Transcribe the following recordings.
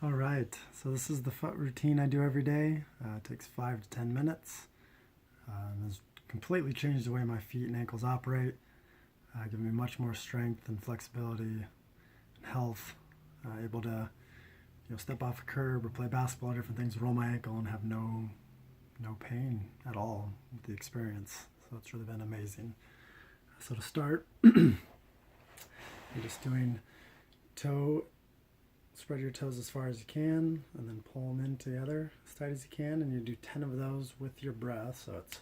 All right, so this is the foot routine I do every day. It takes 5 to 10 minutes. It's completely changed the way my feet and ankles operate, giving me much more strength and flexibility and health. Able to, step off a curb or play basketball, different things, roll my ankle and have no pain at all with the experience. So it's really been amazing. So to start, you're just doing toe. Spread your toes as far as you can and then pull them in together as tight as you can, and you do 10 of those with your breath. So it's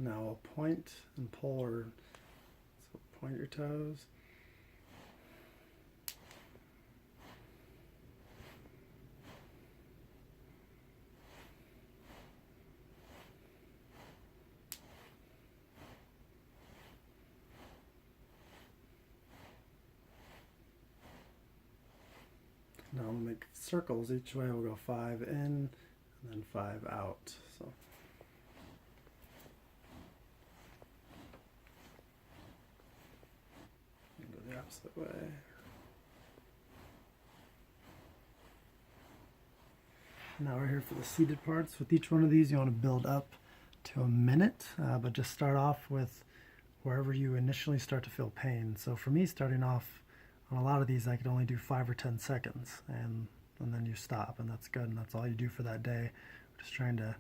now I'll point and pull, or so point your toes. Now we'll make circles each way. We'll go 5 in and then 5 out. So go the opposite way. Now we're here for the seated parts. With each one of these, you want to build up to a minute, but just start off with wherever you initially start to feel pain. So for me, starting off on a lot of these, I could only do 5 or 10 seconds, and then you stop, and that's good, and that's all you do for that day. We're just trying to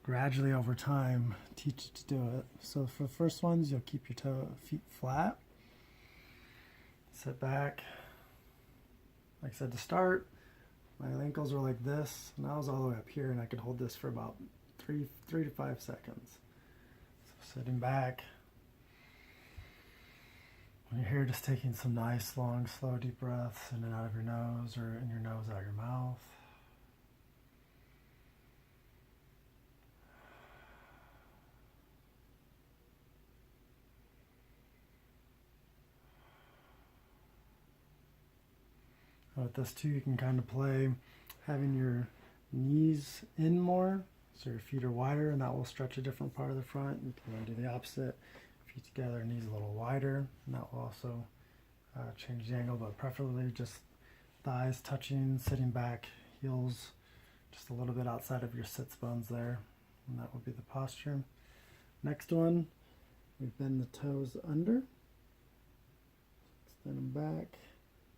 gradually, over time, teach you to do it. So for the first ones, you'll keep your feet flat, sit back. Like I said, to start, my ankles were like this, and I was all the way up here, and I could hold this for about 3 to 5 seconds. So sitting back. When you're here, just taking some nice, long, slow, deep breaths in and out of your nose, or in your nose, out your mouth. With this too, you can kind of play having your knees in more, so your feet are wider, and that will stretch a different part of the front. You can then do the opposite. Feet together, knees a little wider, and that will also change the angle, but preferably just thighs touching, sitting back, heels just a little bit outside of your sits bones there, and that will be the posture. Next one, we bend the toes under, extend them back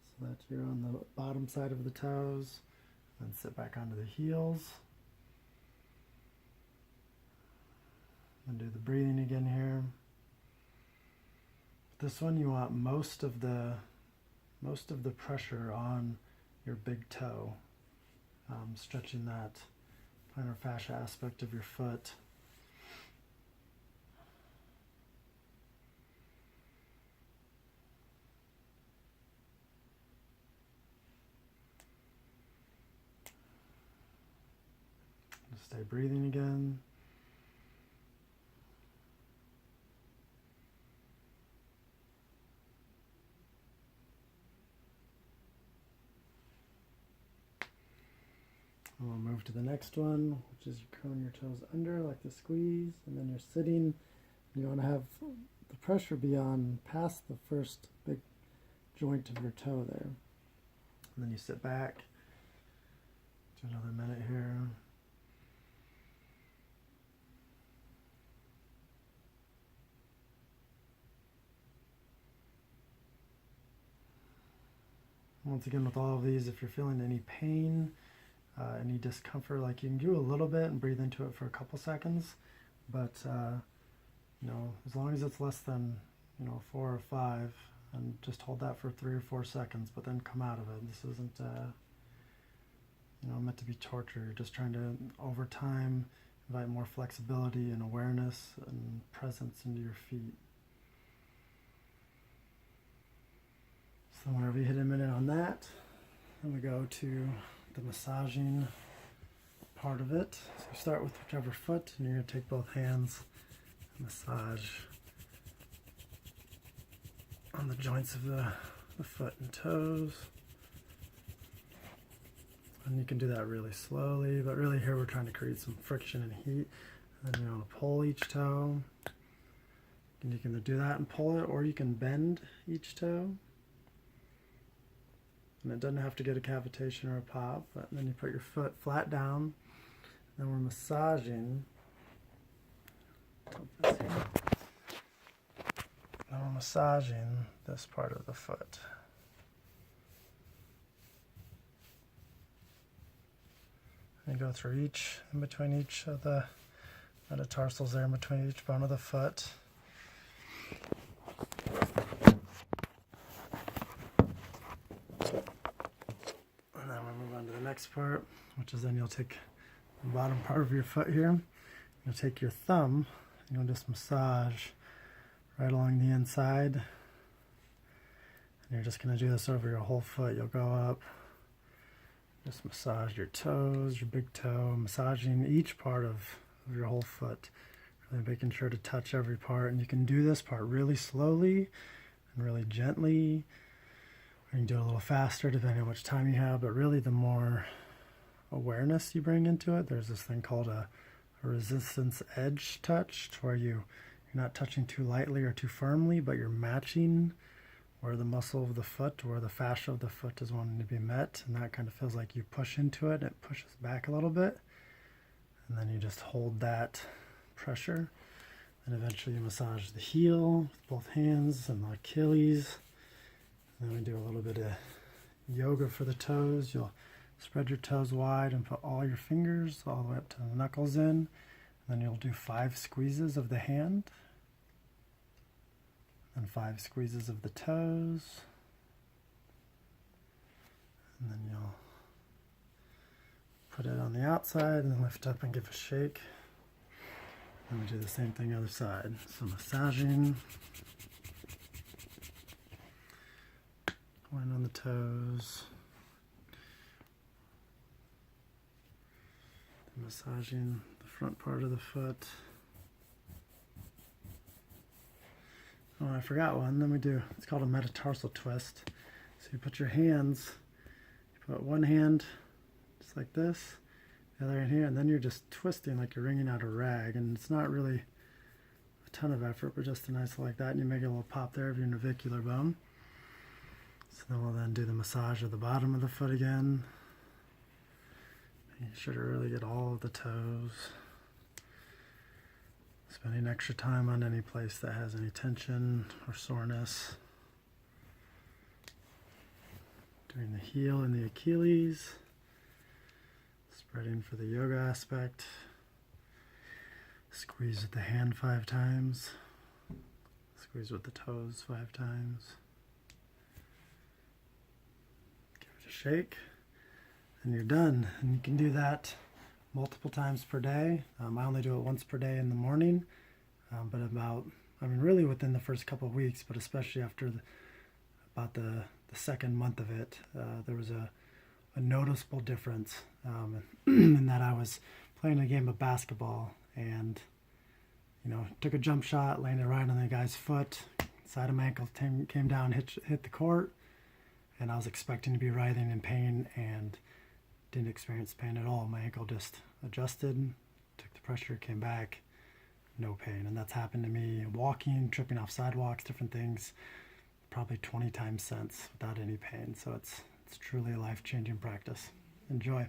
so that you're on the bottom side of the toes, then sit back onto the heels. And do the breathing again here. This one, you want most of the pressure on your big toe, stretching that plantar fascia aspect of your foot. Just stay breathing again. We'll move to the next one, which is you're curling your toes under like the squeeze, and then you're sitting. You want to have the pressure be on past the first big joint of your toe there. And then you sit back. Do another minute here. Once again, with all of these, if you're feeling any pain, any discomfort, like you can do a little bit and breathe into it for a couple seconds, but as long as it's less than 4 or 5, and just hold that for 3 or 4 seconds, but then come out of it. This isn't meant to be torture. You're just trying to, over time, invite more flexibility and awareness and presence into your feet. So whenever you hit a minute on that, then we go to the massaging part of it. So you start with whichever foot, and you're going to take both hands and massage on the joints of the foot and toes. And you can do that really slowly, but really here we're trying to create some friction and heat. And then you want to pull each toe. And you can either do that and pull it, or you can bend each toe. And it doesn't have to get a cavitation or a pop, but then you put your foot flat down. And then we're massaging. Then we're massaging this part of the foot. And you go through in between each of the metatarsals there, in between each bone of the foot. And then we'll move on to the next part, which is then you'll take the bottom part of your foot here. You'll take your thumb and you'll just massage right along the inside. And you're just going to do this over your whole foot. You'll go up, just massage your toes, your big toe, massaging each part of your whole foot. Really making sure to touch every part. And you can do this part really slowly and really gently. Or you can do it a little faster depending on which time you have, but really the more awareness you bring into it, there's this thing called a resistance edge touch, where you're not touching too lightly or too firmly, but you're matching where the muscle of the foot, where the fascia of the foot is wanting to be met, and that kind of feels like you push into it, it pushes back a little bit, and then you just hold that pressure, and eventually you massage the heel with both hands and the Achilles. And then we do a little bit of yoga for the toes. You'll spread your toes wide and put all your fingers all the way up to the knuckles in. And then you'll do 5 squeezes of the hand, and 5 squeezes of the toes. And then you'll put it on the outside and then lift up and give a shake. And we do the same thing other side. So massaging, going on the toes, massaging the front part of the foot. Oh, I forgot one. Then we do, it's called a metatarsal twist. So you put your hands, you put one hand just like this, the other hand here, and then you're just twisting like you're wringing out a rag. And it's not really a ton of effort, but just a nice like that. And you make a little pop there of your navicular bone. So then we'll then do the massage of the bottom of the foot again. Making sure to really get all of the toes. Spending extra time on any place that has any tension or soreness. Doing the heel and the Achilles. Spreading for the yoga aspect. Squeeze with the hand 5 times. Squeeze with the toes 5 times. Give it a shake. And you're done. And you can do that multiple times per day. I only do it once per day in the morning, but really within the first couple of weeks, but especially after about the second month of it, there was a noticeable difference in that I was playing a game of basketball and, took a jump shot, landed right on the guy's foot, side of my ankle came down, hit the court, and I was expecting to be writhing in pain and didn't experience pain at all. My ankle just adjusted, took the pressure, came back, no pain. And that's happened to me walking, tripping off sidewalks, different things, probably 20 times since without any pain. So it's truly a life-changing practice. Enjoy.